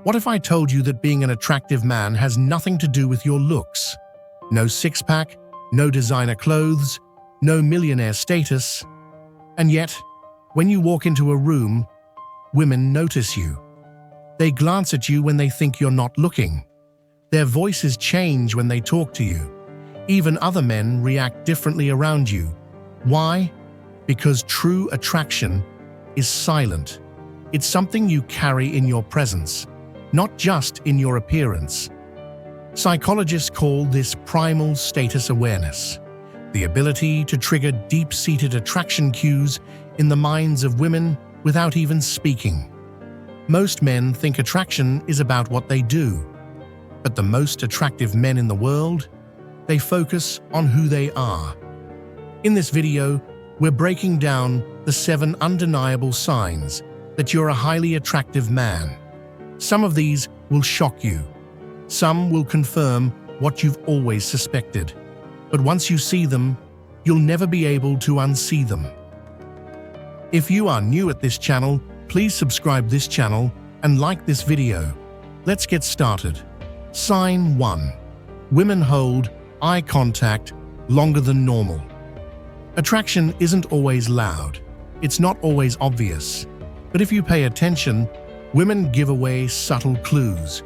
What if I told you that being an attractive man has nothing to do with your looks? No six-pack, no designer clothes, no millionaire status. And yet, when you walk into a room, women notice you. They glance at you when they think you're not looking. Their voices change when they talk to you. Even other men react differently around you. Why? Because true attraction is silent. It's something you carry in your presence, not just in your appearance. Psychologists call this primal status awareness, the ability to trigger deep-seated attraction cues in the minds of women without even speaking. Most men think attraction is about what they do, but the most attractive men in the world, they focus on who they are. In this video, we're breaking down the 7 undeniable signs that you're a highly attractive man. Some of these will shock you. Some will confirm what you've always suspected. But once you see them, you'll never be able to unsee them. If you are new at this channel, please subscribe this channel and like this video. Let's get started. Sign 1. Women hold eye contact longer than normal. Attraction isn't always loud. It's not always obvious. But if you pay attention, women give away subtle clues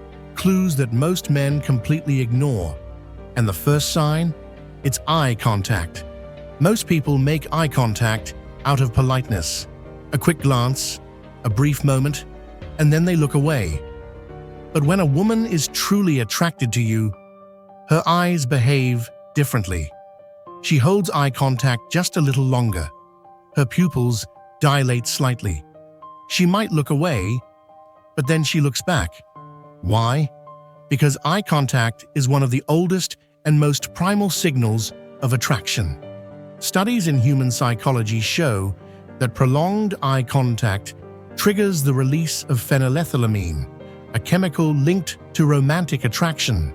that most men completely ignore. And the first sign? It's eye contact. Most people make eye contact out of politeness. A quick glance, a brief moment, and then they look away. But when a woman is truly attracted to you, her eyes behave differently. She holds eye contact just a little longer. Her pupils dilate slightly. She might look away, but then she looks back. Why? Because eye contact is one of the oldest and most primal signals of attraction. Studies in human psychology show that prolonged eye contact triggers the release of phenylethylamine, a chemical linked to romantic attraction.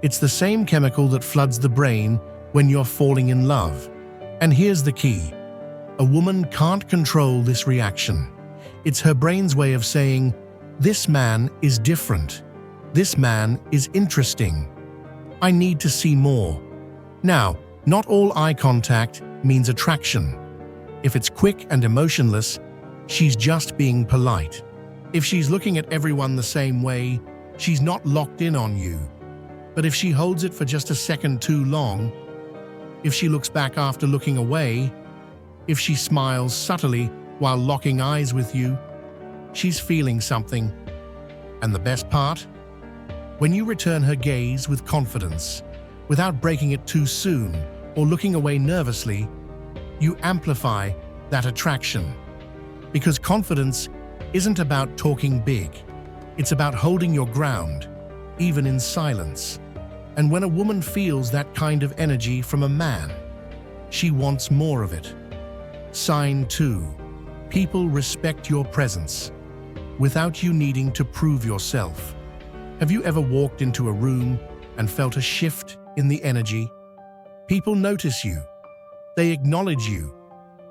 It's the same chemical that floods the brain when you're falling in love. And here's the key. A woman can't control this reaction. It's her brain's way of saying, "This man is different. This man is interesting. I need to see more." Now, not all eye contact means attraction. If it's quick and emotionless, she's just being polite. If she's looking at everyone the same way, she's not locked in on you. But if she holds it for just a second too long, if she looks back after looking away, if she smiles subtly while locking eyes with you, she's feeling something. And the best part? When you return her gaze with confidence, without breaking it too soon or looking away nervously, you amplify that attraction. Because confidence isn't about talking big. It's about holding your ground, even in silence. And when a woman feels that kind of energy from a man, she wants more of it. Sign 2. People respect your presence without you needing to prove yourself. Have you ever walked into a room and felt a shift in the energy? People notice you. They acknowledge you,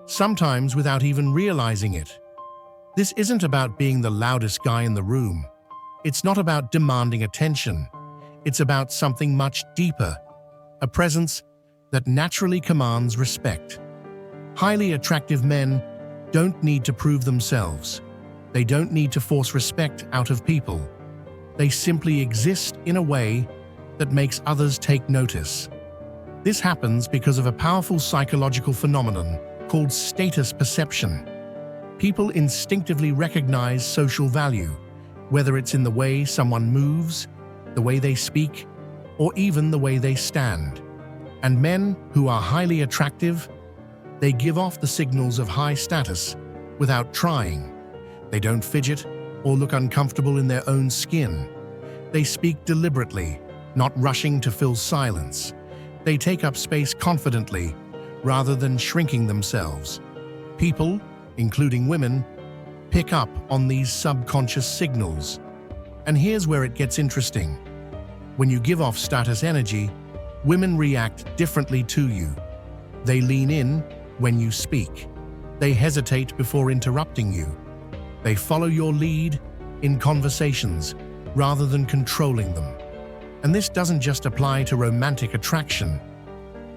sometimes without even realizing it. This isn't about being the loudest guy in the room. It's not about demanding attention. It's about something much deeper, a presence that naturally commands respect. Highly attractive men don't need to prove themselves. They don't need to force respect out of people. They simply exist in a way that makes others take notice. This happens because of a powerful psychological phenomenon called status perception. People instinctively recognize social value, whether it's in the way someone moves, the way they speak, or even the way they stand. And men who are highly attractive, they give off the signals of high status without trying. They don't fidget or look uncomfortable in their own skin. They speak deliberately, not rushing to fill silence. They take up space confidently, rather than shrinking themselves. People, including women, pick up on these subconscious signals. And here's where it gets interesting. When you give off status energy, women react differently to you. They lean in when you speak. They hesitate before interrupting you. They follow your lead in conversations, rather than controlling them. And this doesn't just apply to romantic attraction.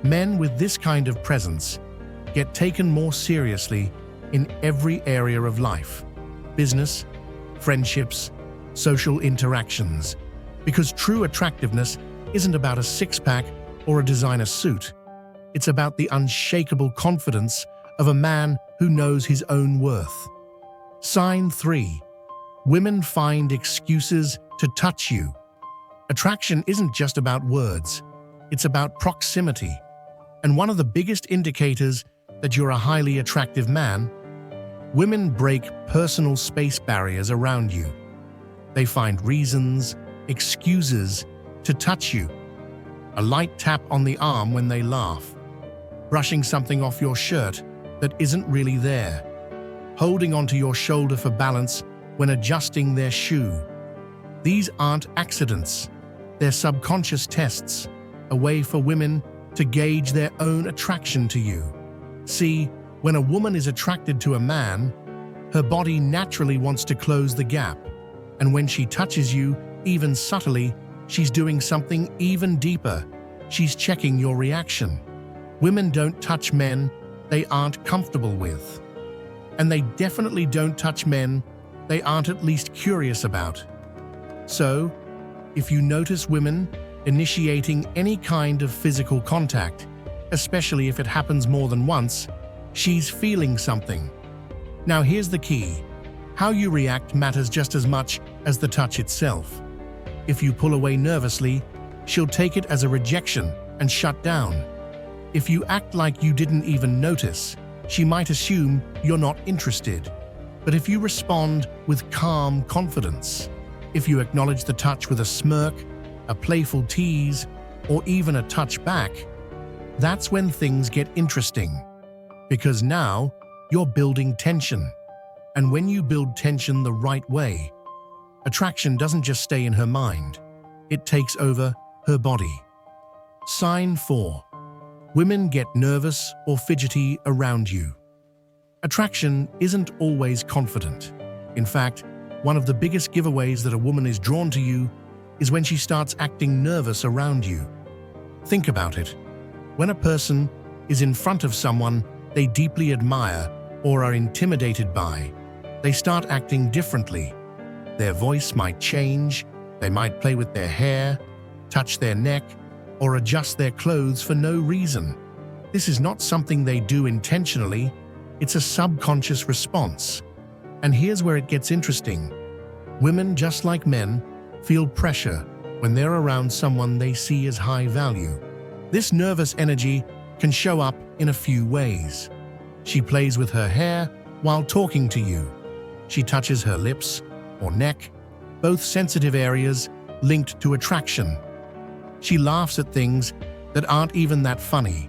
Men with this kind of presence get taken more seriously in every area of life: business, friendships, social interactions. Because true attractiveness isn't about a six-pack or a designer suit. It's about the unshakable confidence of a man who knows his own worth. Sign 3. Women find excuses to touch you. Attraction isn't just about words. It's about proximity. And one of the biggest indicators that you're a highly attractive man, women break personal space barriers around you. They find reasons, excuses to touch you. A light tap on the arm when they laugh, brushing something off your shirt that isn't really there, holding onto your shoulder for balance when adjusting their shoe. These aren't accidents. They're subconscious tests, a way for women to gauge their own attraction to you. See, when a woman is attracted to a man, her body naturally wants to close the gap. And when she touches you, even subtly, she's doing something even deeper. She's checking your reaction. Women don't touch men they aren't comfortable with. And they definitely don't touch men they aren't at least curious about. So, if you notice women initiating any kind of physical contact, especially if it happens more than once, she's feeling something. Now here's the key. How you react matters just as much as the touch itself. If you pull away nervously, she'll take it as a rejection and shut down. If you act like you didn't even notice, she might assume you're not interested. But if you respond with calm confidence, if you acknowledge the touch with a smirk, a playful tease, or even a touch back, that's when things get interesting. Because now you're building tension. And when you build tension the right way, attraction doesn't just stay in her mind, it takes over her body. Sign 4. Women get nervous or fidgety around you. Attraction isn't always confident. In fact, one of the biggest giveaways that a woman is drawn to you is when she starts acting nervous around you. Think about it. When a person is in front of someone they deeply admire or are intimidated by, they start acting differently. Their voice might change, they might play with their hair, touch their neck, or adjust their clothes for no reason. This is not something they do intentionally, it's a subconscious response. And here's where it gets interesting. Women, just like men, feel pressure when they're around someone they see as high value. This nervous energy can show up in a few ways. She plays with her hair while talking to you. She touches her lips or neck, both sensitive areas linked to attraction. She laughs at things that aren't even that funny,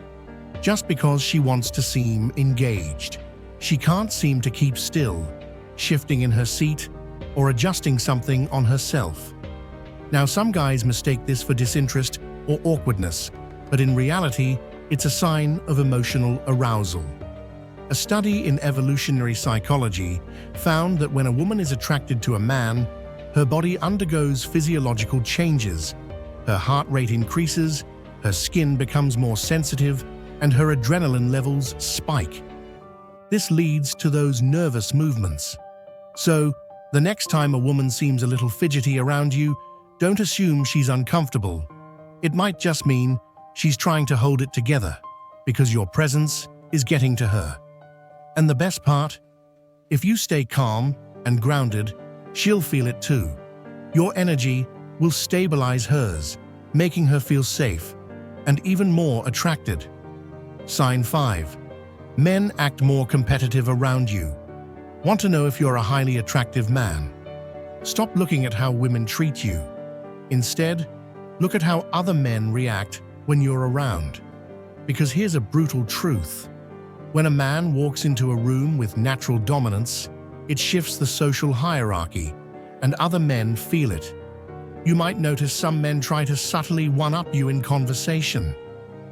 just because she wants to seem engaged. She can't seem to keep still, shifting in her seat or adjusting something on herself. Now, some guys mistake this for disinterest or awkwardness, but in reality, it's a sign of emotional arousal. A study in evolutionary psychology found that when a woman is attracted to a man, her body undergoes physiological changes. Her heart rate increases, her skin becomes more sensitive, and her adrenaline levels spike. This leads to those nervous movements. So, the next time a woman seems a little fidgety around you, don't assume she's uncomfortable. It might just mean she's trying to hold it together, because your presence is getting to her. And the best part? If you stay calm and grounded, she'll feel it too. Your energy will stabilize hers, making her feel safe and even more attracted. Sign 5. Men act more competitive around you. Want to know if you're a highly attractive man? Stop looking at how women treat you. Instead, look at how other men react when you're around. Because here's a brutal truth. When a man walks into a room with natural dominance, it shifts the social hierarchy, and other men feel it. You might notice some men try to subtly one-up you in conversation.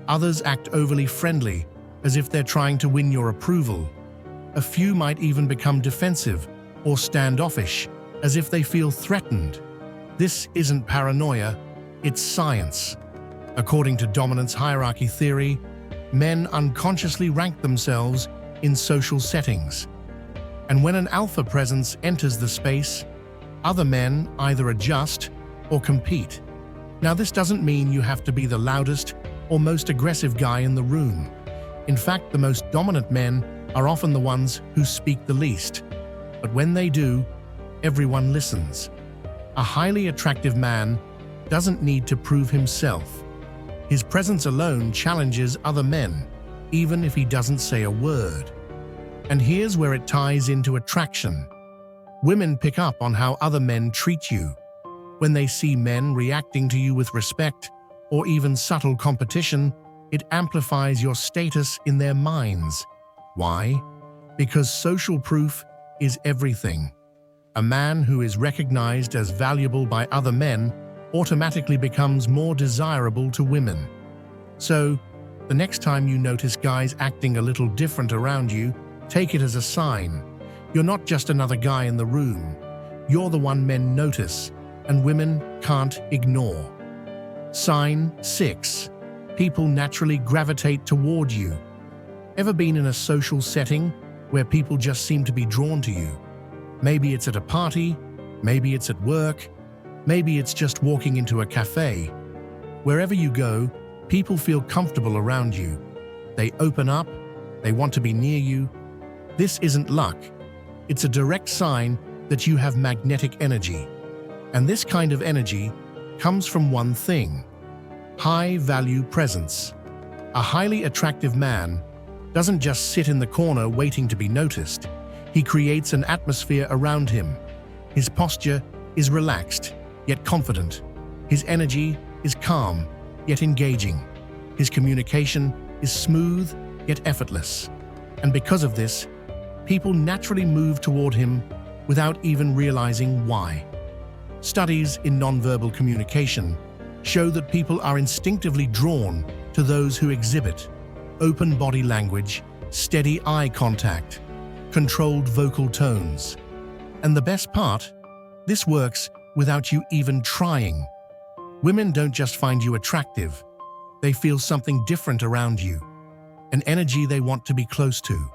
Others act overly friendly, as if they're trying to win your approval. A few might even become defensive or standoffish, as if they feel threatened. This isn't paranoia, it's science. According to dominance hierarchy theory, men unconsciously rank themselves in social settings. And when an alpha presence enters the space, other men either adjust or compete. Now, this doesn't mean you have to be the loudest or most aggressive guy in the room. In fact, the most dominant men are often the ones who speak the least. But when they do, everyone listens. A highly attractive man doesn't need to prove himself. His presence alone challenges other men, even if he doesn't say a word. And here's where it ties into attraction. Women pick up on how other men treat you. When they see men reacting to you with respect or even subtle competition, it amplifies your status in their minds. Why? Because social proof is everything. A man who is recognized as valuable by other men automatically becomes more desirable to women. So, the next time you notice guys acting a little different around you, take it as a sign. You're not just another guy in the room. You're the one men notice, and women can't ignore. Sign 6. People naturally gravitate toward you. Ever been in a social setting where people just seem to be drawn to you? Maybe it's at a party, maybe it's at work, maybe it's just walking into a cafe. Wherever you go, people feel comfortable around you. They open up, they want to be near you. This isn't luck. It's a direct sign that you have magnetic energy. And this kind of energy comes from one thing: high-value presence. A highly attractive man doesn't just sit in the corner waiting to be noticed. He creates an atmosphere around him. His posture is relaxed, yet confident. His energy is calm, yet engaging. His communication is smooth, yet effortless. And because of this, people naturally move toward him without even realizing why. Studies in nonverbal communication show that people are instinctively drawn to those who exhibit open body language, steady eye contact, controlled vocal tones. And the best part, this works without you even trying. Women don't just find you attractive, they feel something different around you, an energy they want to be close to.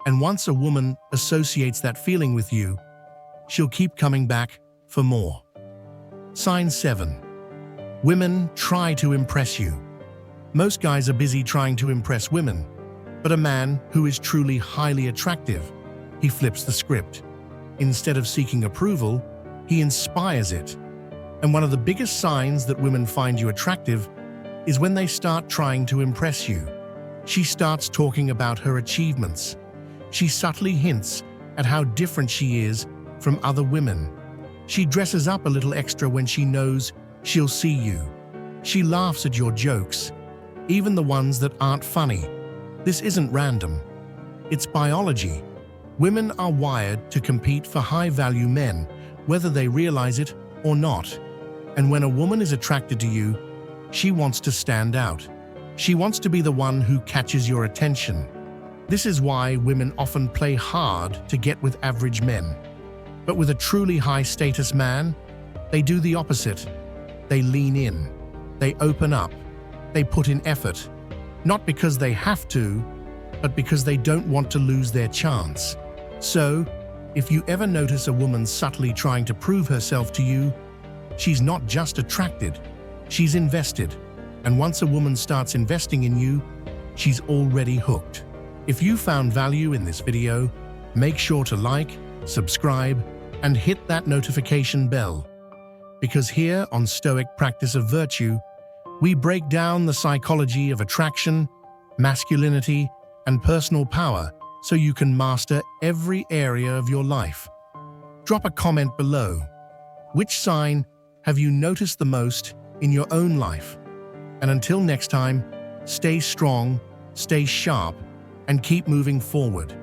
And once a woman associates that feeling with you, she'll keep coming back for more. Sign 7. Women try to impress you. Most guys are busy trying to impress women, but a man who is truly highly attractive, he flips the script. Instead of seeking approval, he inspires it. And one of the biggest signs that women find you attractive is when they start trying to impress you. She starts talking about her achievements. She subtly hints at how different she is from other women. She dresses up a little extra when she knows she'll see you. She laughs at your jokes, even the ones that aren't funny. This isn't random. It's biology. Women are wired to compete for high-value men, whether they realize it or not. And when a woman is attracted to you, she wants to stand out. She wants to be the one who catches your attention. This is why women often play hard to get with average men. But with a truly high-status man, they do the opposite. They lean in. They open up. They put in effort. Not because they have to, but because they don't want to lose their chance. So, if you ever notice a woman subtly trying to prove herself to you, she's not just attracted, she's invested. And once a woman starts investing in you, she's already hooked. If you found value in this video, make sure to like, subscribe, and hit that notification bell. Because here on Stoic Practice of Virtue, we break down the psychology of attraction, masculinity, and personal power so you can master every area of your life. Drop a comment below. Which sign have you noticed the most in your own life? And until next time, stay strong, stay sharp, and keep moving forward.